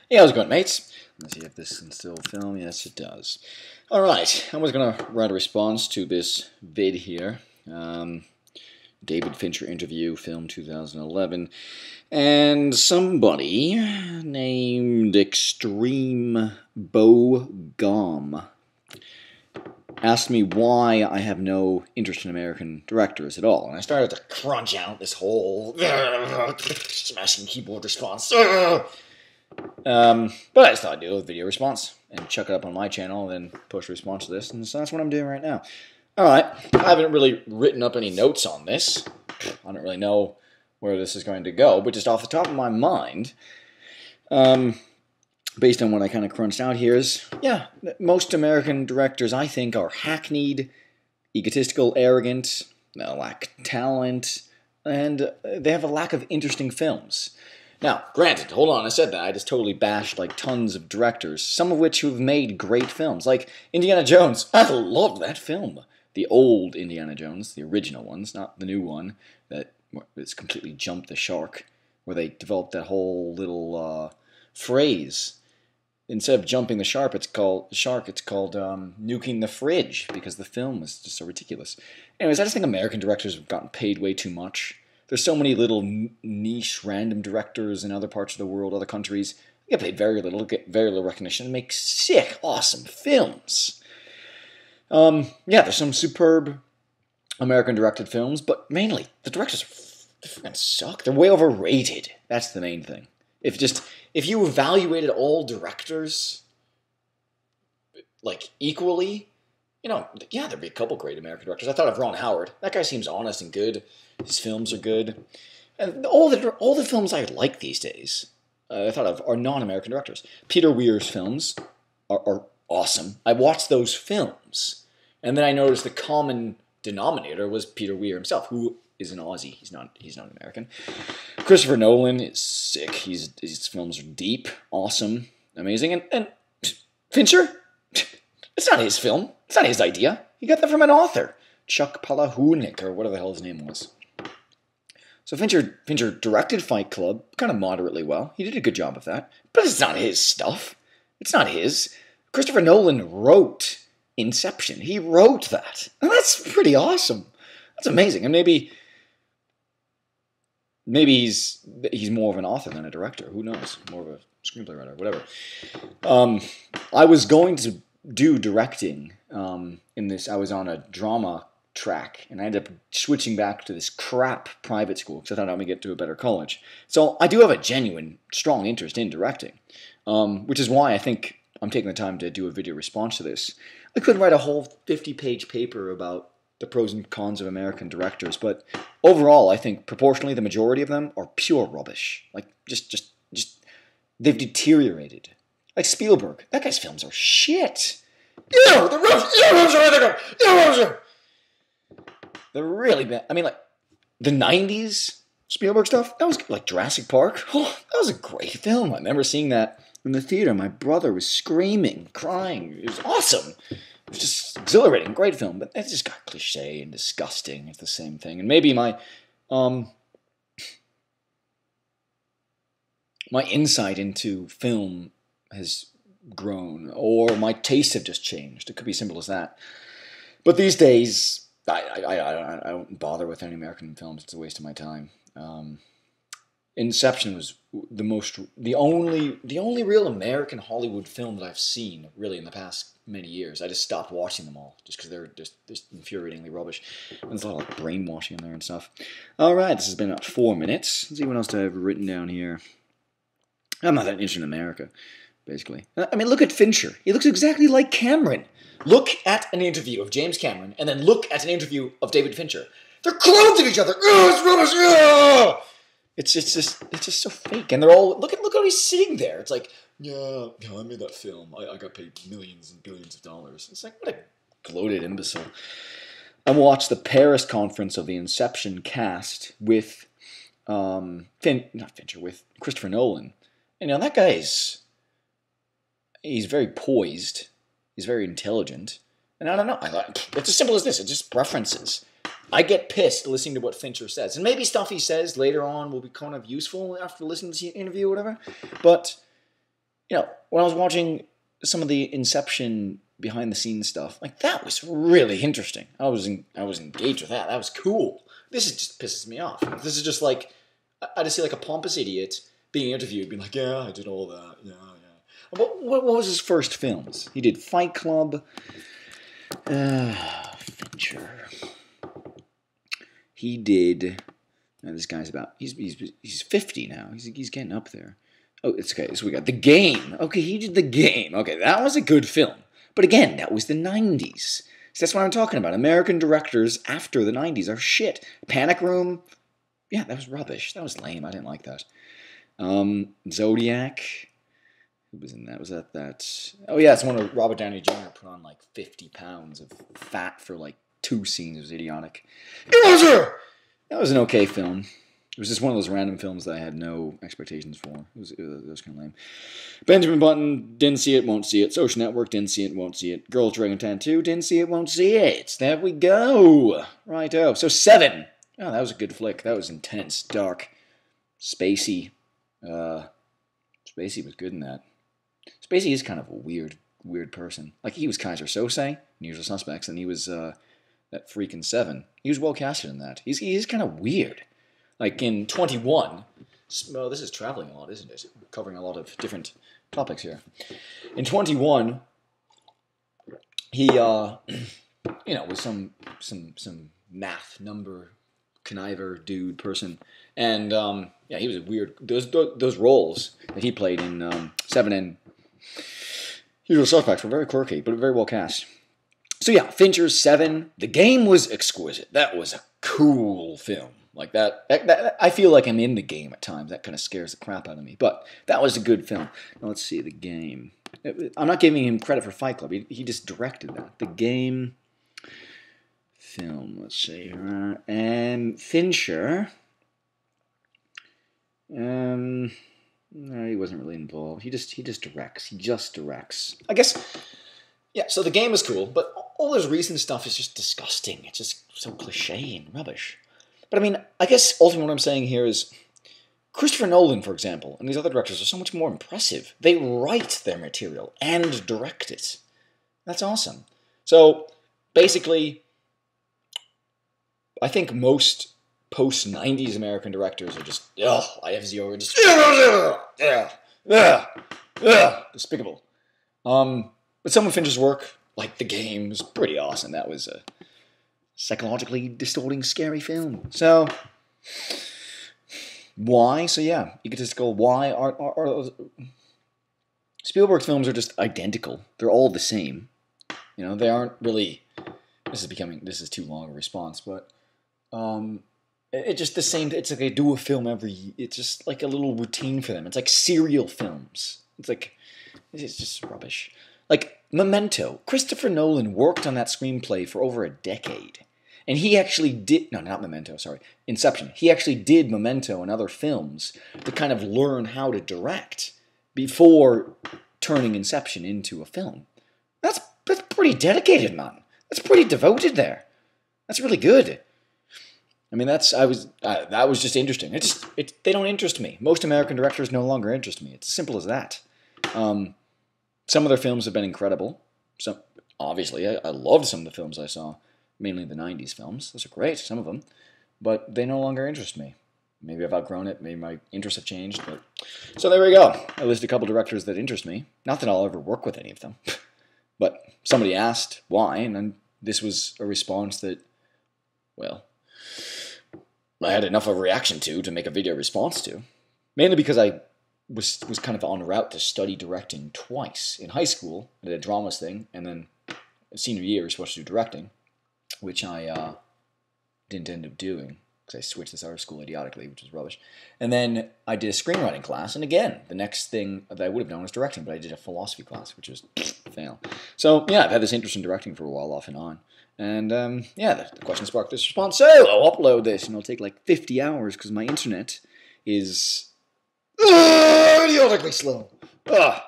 Hey, how's it going, mates? Let's see if this can still film. Yes, it does. Alright, I was going to write a response to this vid here. David Fincher interview, film 2011. And somebody named Extreme Bo Gom asked me why I have no interest in American directors at all. And I started to crunch out this whole smashing keyboard response. But I just thought I'd do a video response and chuck it up on my channel and then push a response to this. And so that's what I'm doing right now. Alright, I haven't really written up any notes on this. I don't really know where this is going to go, but just off the top of my mind, based on what I kind of crunched out here is, yeah, most American directors, I think, are hackneyed, egotistical, arrogant, lack talent, and they have a lack of interesting films. Now, granted, hold on, I said that. I just totally bashed, like, tons of directors, some of which have made great films. Like, Indiana Jones. I love that film. The old Indiana Jones, the original ones, not the new one that's completely jumped the shark, where they developed that whole little phrase. Instead of jumping the shark, it's called nuking the fridge, because the film was just so ridiculous. Anyways, I just think American directors have gotten paid way too much. There's so many little niche, random directors in other parts of the world, other countries. They get paid very little, get very little recognition, and make sick, awesome films. Yeah, there's some superb American-directed films, but mainly, the directors fucking suck. They're way overrated. That's the main thing. If you evaluated all directors, like, equally, yeah, there'd be a couple great American directors. I thought of Ron Howard. That guy seems honest and good. His films are good. And all the films I like these days, I thought of, are non-American directors. Peter Weir's films are awesome. I watched those films, and then I noticed the common denominator was Peter Weir himself, who is an Aussie. He's not American. Christopher Nolan is sick. His films are deep, awesome, amazing. And Fincher? It's not his film. It's not his idea. He got that from an author. Chuck Palahniuk, or whatever the hell his name was. So Fincher directed Fight Club kind of moderately well. He did a good job of that. But it's not his stuff. It's not his. Christopher Nolan wrote Inception. He wrote that. And that's pretty awesome. That's amazing. And maybe he's more of an author than a director. Who knows? More of a screenplay writer, whatever. I was going to do directing in this. I was on a drama track, and I ended up switching back to this crap private school because I thought I would get to a better college. So I do have a genuine, strong interest in directing, which is why I think I'm taking the time to do a video response to this. I could write a whole 50-page paper about the pros and cons of American directors, but overall, I think proportionally the majority of them are pure rubbish. Like, just they've deteriorated. Like Spielberg, that guy's films are shit. They're really bad. I mean, like, the 90s Spielberg stuff, that was like Jurassic Park. Oh, that was a great film. I remember seeing that in the theater. My brother was screaming, crying. It was awesome. It was just exhilarating. Great film. But it just got cliche and disgusting. It's the same thing. And maybe my insight into film has grown, or my tastes have just changed. It could be as simple as that. But these days, I don't bother with any American films. It's a waste of my time. Inception was the only real American Hollywood film that I've seen really in the past many years. I just stopped watching them all just because they're just infuriatingly rubbish. And there's a lot of like brainwashing in there and stuff. All right, this has been about 4 minutes. Let's see what else do I have written down here. I'm not that interested in America, basically. I mean, look at Fincher. He looks exactly like Cameron. Look at an interview of James Cameron, and then look at an interview of David Fincher. They're clones of each other. It's rubbish. It's just so fake, and they're all look how he's sitting there. It's like, yeah, I made that film. I got paid millions and billions of dollars. It's like, what a gloated imbecile. I watched the Paris conference of the Inception cast with with Christopher Nolan. And that guy he's very poised. He's very intelligent. And I don't know. It's as simple as this. It's just preferences. I get pissed listening to what Fincher says. And maybe stuff he says later on will be kind of useful after listening to the interview or whatever. But when I was watching some of the Inception behind the scenes stuff, like that was really interesting. I was engaged with that. That was cool. This just pisses me off. This is just like I just see like a pompous idiot being interviewed, being like, "Yeah, I did all that. Yeah, yeah." What was his first films? He did Fight Club. Fincher. He did. This guy's about. He's 50 now. He's getting up there. Oh, it's okay. So we got The Game. Okay, he did The Game. Okay, that was a good film. But again, that was the 90s. So that's what I'm talking about. American directors after the 90s are shit. Panic Room. Yeah, that was rubbish. That was lame. I didn't like that. Zodiac. Who was in that? Was that? Oh yeah, it's one where Robert Downey Jr. put on like 50 pounds of fat for like 2 scenes. It was idiotic. That was an okay film. It was just one of those random films that I had no expectations for. It was kind of lame. Benjamin Button, didn't see it, won't see it. Social Network, didn't see it, won't see it. Girls Dragon Tattoo, didn't see it, won't see it. There we go. Righto. So 7. Oh, that was a good flick. That was intense, dark, spacey. Spacey was good in that. Spacey is kind of a weird person. Like, he was Kaiser Sose in Usual Suspects, and he was that freak in 7. He was well casted in that. He's kind of weird. Like in 21, well, this is traveling a lot, isn't it? We're covering a lot of different topics here. In 21, he, was some math number conniver dude person, and he was a weird. Those roles that he played in 7 and Usual Suspects were very quirky, but very well cast. So yeah, Fincher's 7. The Game was exquisite. That was a cool film. Like that, I feel like I'm in The Game at times. That kind of scares the crap out of me. But that was a good film. Now let's see, The Game. I'm not giving him credit for Fight Club. He just directed that. The Game film. Let's see. And Fincher. No, he wasn't really involved. He just directs. He just directs. I guess. Yeah. So The Game is cool, but all this recent stuff is just disgusting. It's just so cliche and rubbish. But I mean, I guess ultimately what I'm saying here is Christopher Nolan, for example, and these other directors are so much more impressive. They write their material and direct it. That's awesome. So basically, I think most post-90s American directors are just, I have zero, just, despicable. But some of Fincher's work, like The Game, was pretty awesome. That was a psychologically distorting, scary film. So, why? So yeah, egotistical. Why are Spielberg's films are just identical? They're all the same. They aren't really. This is too long a response, but it's just the same. It's like they do a film every. It's just like a little routine for them. It's like serial films. It's just rubbish. Like Memento. Christopher Nolan worked on that screenplay for over a decade. And he actually did, no, not Memento, sorry, Inception. He actually did Memento and other films to kind of learn how to direct before turning Inception into a film. That's pretty dedicated, man. That's pretty devoted there. That's really good. I mean, that was just interesting. They don't interest me. Most American directors no longer interest me. It's as simple as that. Some of their films have been incredible. Obviously, I loved some of the films I saw. Mainly the 90s films. Those are great, some of them. But they no longer interest me. Maybe I've outgrown it. Maybe my interests have changed. So there we go. I listed a couple directors that interest me. Not that I'll ever work with any of them. But somebody asked why, and then this was a response that, well, I had enough of a reaction to make a video response to. Mainly because I was kind of on route to study directing twice. In high school, I did a dramas thing, and then senior year, I was supposed to do directing, which I didn't end up doing because I switched this other school idiotically, which was rubbish. And then I did a screenwriting class, and again, the next thing that I would have done was directing, but I did a philosophy class, which was fail. So yeah, I've had this interest in directing for a while, off and on. And the question sparked this response. So I'll upload this, and it'll take like 50 hours because my internet is idiotically slow. Ugh.